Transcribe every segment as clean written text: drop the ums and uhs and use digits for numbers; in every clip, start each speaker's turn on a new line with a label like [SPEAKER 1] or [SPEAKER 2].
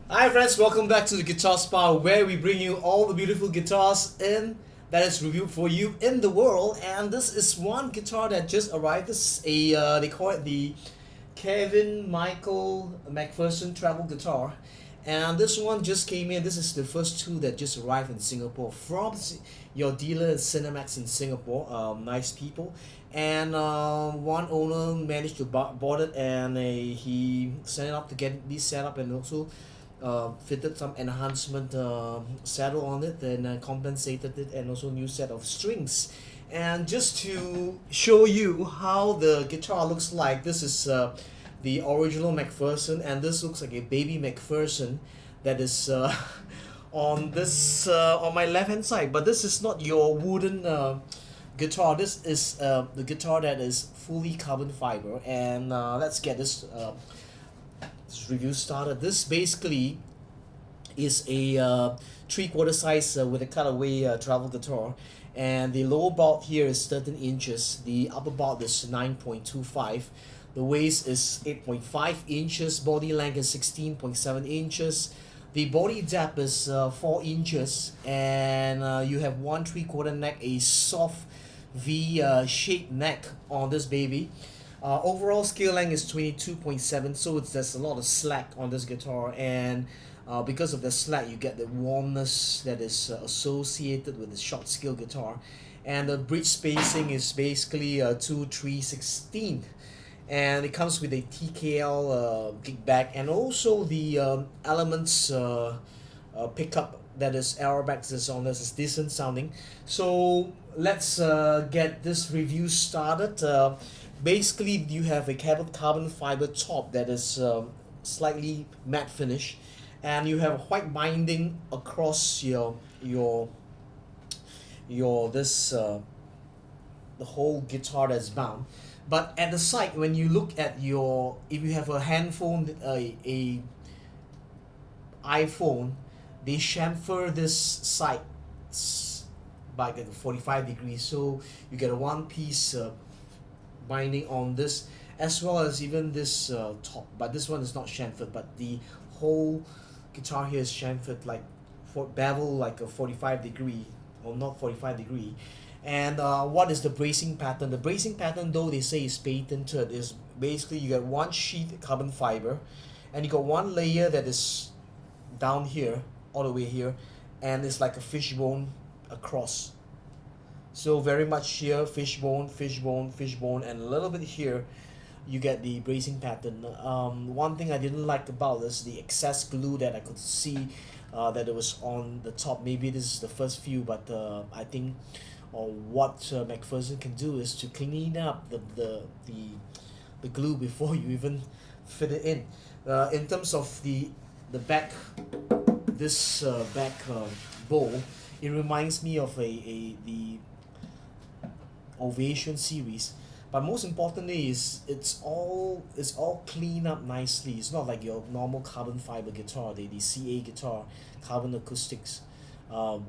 [SPEAKER 1] Hi friends, welcome back to the Guitar Spa where we bring you all the beautiful guitars in that is reviewed for you in the world. And this is one guitar that just arrived. This is a they call it the Kevin Michael Mcpherson travel guitar, and this one just came in. This is the first two that just arrived in Singapore from your dealer in Cinemax in Singapore. Nice people, and one owner managed to bought it, and he sent it up to get these set up, and also fitted some enhancement saddle on it, and compensated it, and also new set of strings. And just to show you how the guitar looks like, this is the original Mcpherson, and this looks like a baby Mcpherson that is on this on my left hand side. But this is not your wooden guitar. This is the guitar that is fully carbon fiber. And let's get this review started. This basically is a 3/4 size with a cutaway travel guitar, and the lower bout here is 13 inches, the upper bout is 9.25, the waist is 8.5 inches, body length is 16.7 inches, the body depth is 4 inches, and you have 1 3/4 neck, a soft V shaped neck on this baby. Overall scale length is 22.7, so there's a lot of slack on this guitar, and because of the slack you get the warmness that is associated with the short scale guitar. And the bridge spacing is basically 2 3 16, and it comes with a TKL Gig Bag, and also the elements pickup that is aerobags on this is decent sounding. So let's get this review started. Basically, you have a carbon fiber top that is slightly matte finish, and you have a white binding across your this the whole guitar that's bound. But at the side, when you look at your, if you have a handphone, a iPhone, they chamfer this side by like 45 degrees, so you get a one piece binding on this, as well as even this top. But this one is not chamfered, but the whole guitar here is chamfered, like for bevel, like a 45 degree, or not 45 degree. And what is the bracing pattern? The bracing pattern, though they say is patented, is basically you get one sheet carbon fiber, and you got one layer that is down here, all the way here, and it's like a fishbone across. So very much here, fishbone, fishbone, fishbone, and a little bit here, you get the bracing pattern. One thing I didn't like about this, the excess glue that I could see that it was on the top. Maybe this is the first few, but I think what Mcpherson can do is to clean up the glue before you even fit it in. In terms of the back, this back bowl, it reminds me of the Ovation series, but most importantly is it's all cleaned up nicely. It's not like your normal carbon fiber guitar, the CA guitar, carbon acoustics,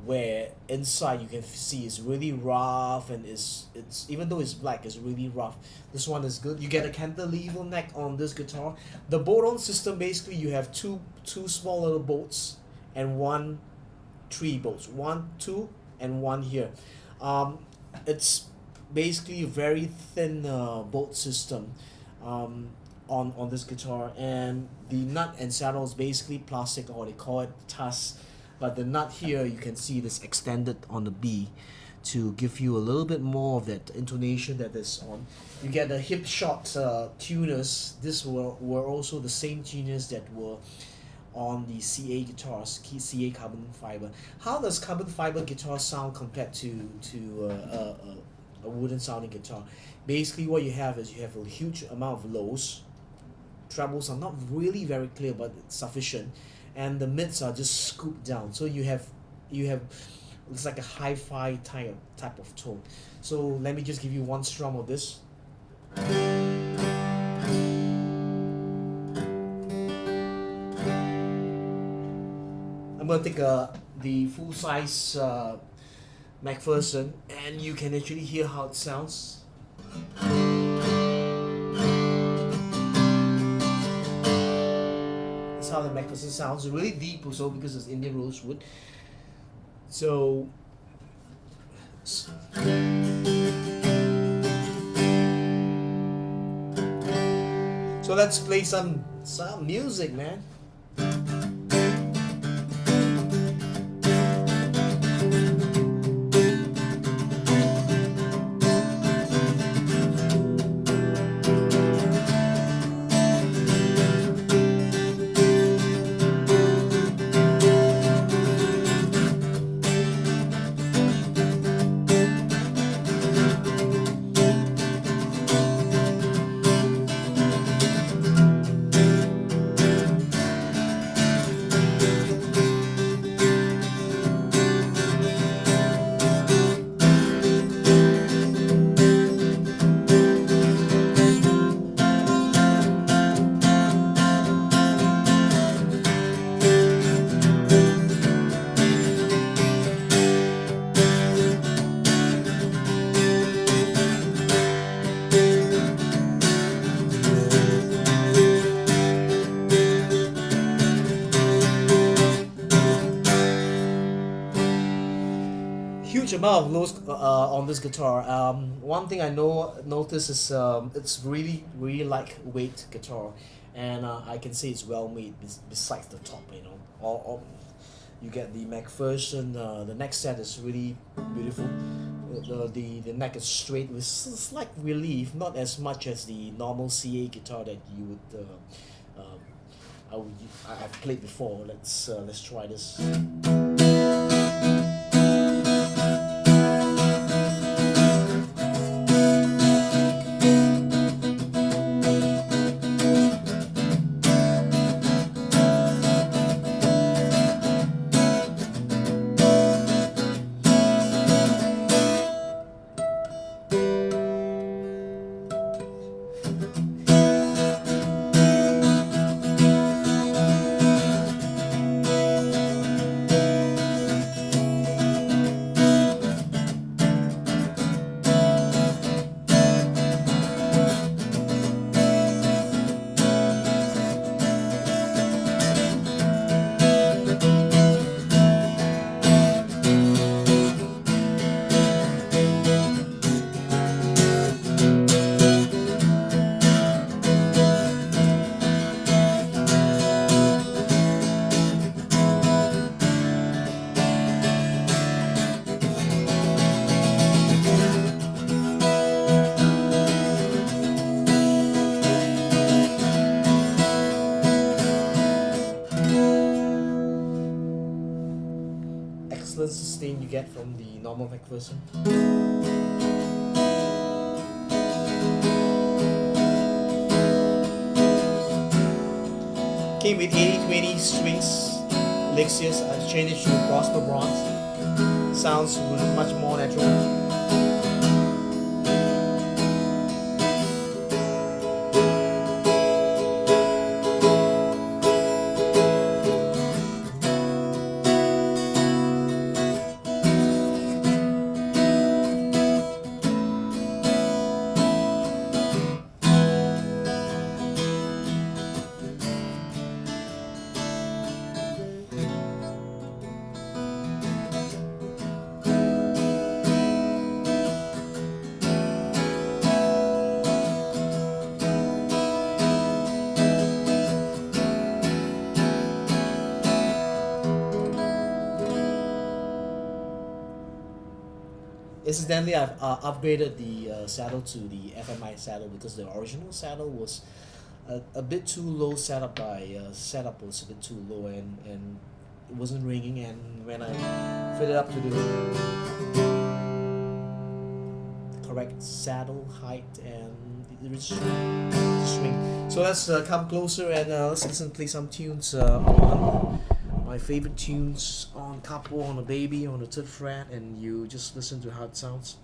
[SPEAKER 1] where inside you can see it's really rough, and it's even though it's black, it's really rough. This one is good. You get a cantilever neck on this guitar. The bolt-on system, basically you have two small little bolts and three bolts, 1 2 and 1 here. It's basically a very thin bolt system on this guitar, and the nut and saddle is basically plastic, or they call it tuss. But the nut here, you can see this extended on the B to give you a little bit more of that intonation that is on. You get the Hipshot tuners. This were also the same tuners that were on the CA guitars, CA carbon fiber. How does carbon fiber guitar sound compared to a wooden sounding guitar? Basically what you have is you have a huge amount of lows. Trebles are not really very clear, but it's sufficient, and the mids are just scooped down, so you have it's like a hi-fi type of tone. So let me just give you one strum of this. I'm gonna take the full size Mcpherson, and you can actually hear how it sounds. how the Mcpherson sounds. Really deep also because it's Indian rosewood. So let's play some music, man. Amount of lows on this guitar. One thing I notice is it's really lightweight guitar, and I can say it's well made. Besides the top, you know, all you get the Mcpherson. The neck set is really beautiful. The neck is straight with slight relief, not as much as the normal CA guitar that you would. I've played before. Let's try this. Sustain you get from the normal Mcpherson. Came with 80-20 strings, Lexius. I've changed it to Prosper Bronze. Sounds much more natural. Incidentally, I've upgraded the saddle to the FMI saddle because the original saddle was a bit too low setup setup was a bit too low, and it wasn't ringing, and when I fit it up to the correct saddle height and the string. So let's come closer and let's play some tunes on my favorite tunes on capo, on a baby, on the 3rd fret, and you just listen to how it sounds.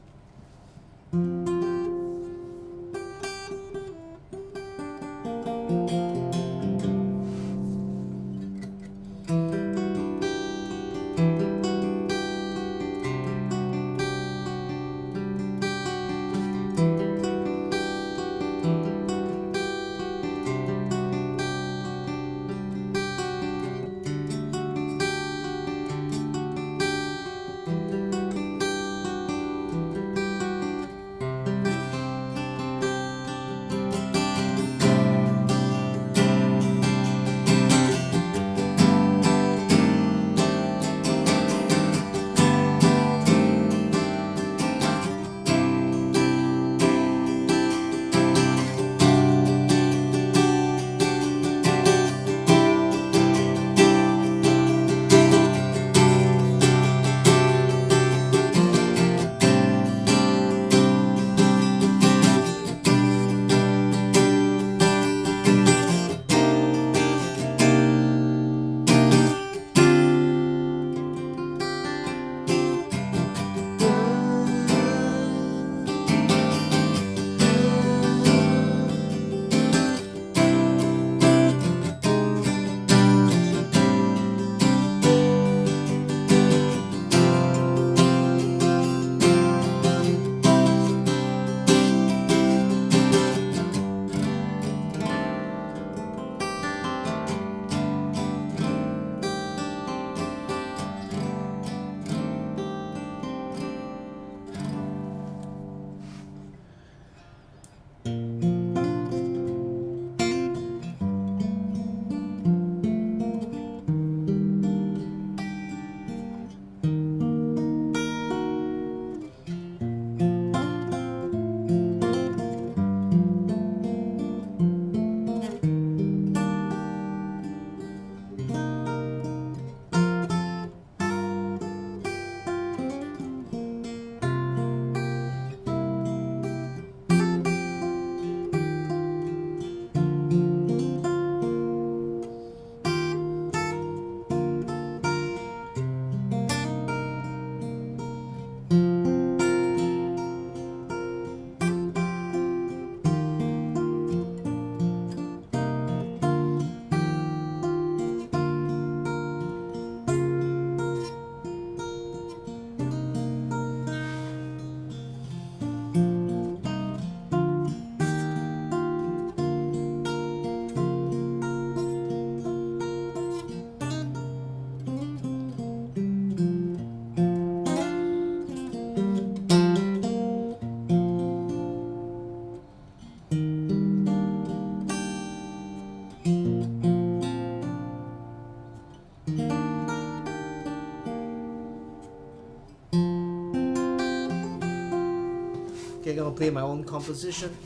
[SPEAKER 1] Okay, gonna play my own composition.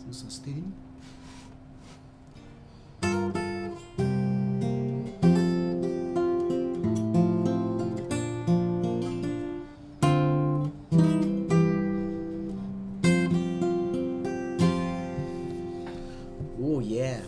[SPEAKER 1] Sustain. Oh yeah.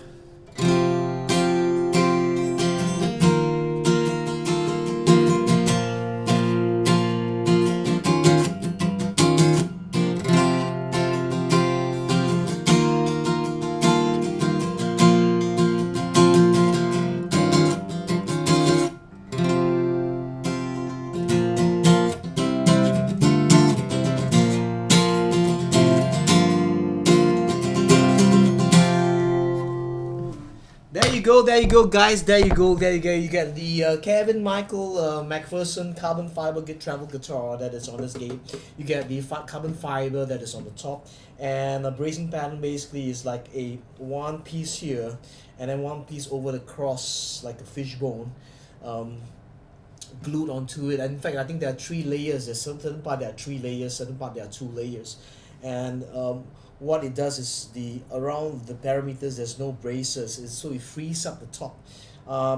[SPEAKER 1] There you go, guys. There you go. You get the Kevin Michael Mcpherson carbon fiber travel guitar that is on this game. You get the carbon fiber that is on the top, and the bracing pattern basically is like a one piece here, and then one piece over the cross like a fishbone, glued onto it. And in fact, I think there are 3 layers. There's certain part there are 3 layers, certain part there are 2 layers, and what it does is around the parameters there's no braces, so it frees up the top.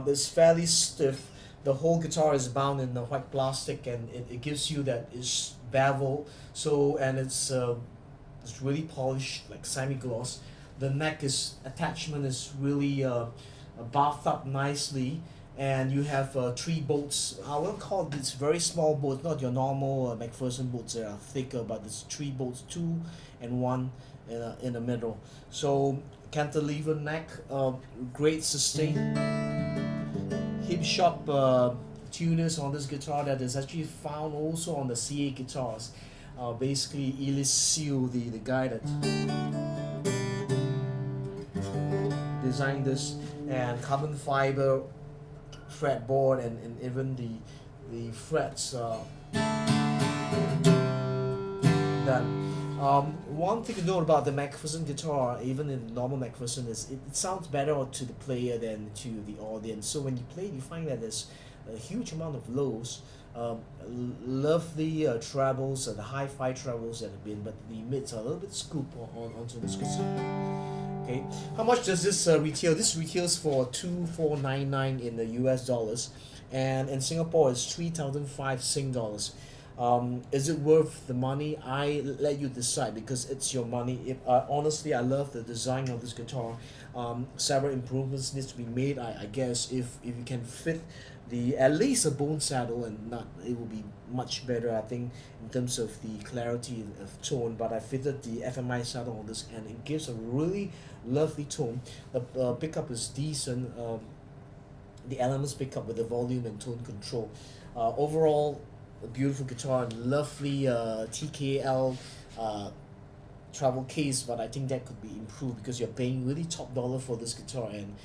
[SPEAKER 1] It's fairly stiff. The whole guitar is bound in the white plastic, and it gives you that is bevel. So, and it's really polished, like semi-gloss. The neck attachment is really buffed up nicely, and you have 3 bolts. I will call this very small bolts, not your normal Mcpherson bolts that are thicker, but it's 3 bolts, 2 and 1 in the middle. So cantilever neck, great sustain. Hipshot tuners on this guitar that is actually found also on the CA guitars. Basically, Ellis Seal, the guy that designed this, and carbon fiber fretboard, and even the frets done. One thing to note about the Mcpherson guitar, even in normal Mcpherson, is it sounds better to the player than to the audience. So when you play, you find that there's a huge amount of lows, lovely trebles, the hi-fi trebles that have been, but the mids are a little bit scooped onto this guitar. Okay, how much does this retail? This retails for $2,499 in the US dollars, and in Singapore it's 3,005 Sing dollars. Is it worth the money? I let you decide, because it's your money. Honestly, I love the design of this guitar. Several improvements needs to be made. I guess if you can fit at least a bone saddle and nut, it will be much better, I think, in terms of the clarity of tone. But I fitted the FMI saddle on this, and it gives a really lovely tone. The pickup is decent. The elements pick up with the volume and tone control. Overall, a beautiful guitar, lovely TKL travel case, but I think that could be improved, because you're paying really top dollar for this guitar, and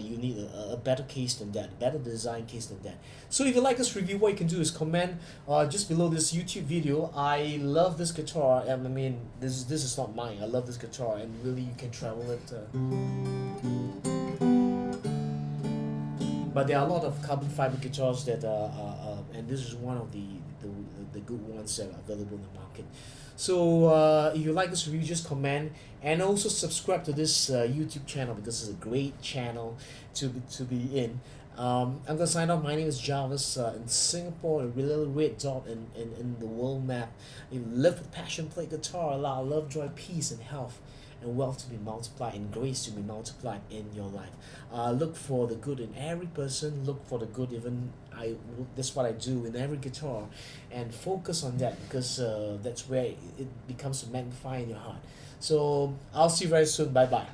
[SPEAKER 1] you need a better case than that, better design case than that. So if you like this review, what you can do is comment just below this YouTube video. I love this guitar, and I mean, this is not mine. I love this guitar, and really you can travel it. but there are a lot of carbon fiber guitars that and this is one of the good ones that are available in the market. So if you like this review, just comment and also subscribe to this YouTube channel, because it's a great channel to be in. I'm gonna sign off. My name is Jarvis in Singapore, a little red dot in the world map. You live with passion, play guitar, allow love, joy, peace, and health, and wealth to be multiplied, and grace to be multiplied in your life. Look for the good in every person. Look for the good, even that's what I do in every guitar, and focus on that, because that's where it becomes a magnify in your heart. So I'll see you very soon. Bye bye.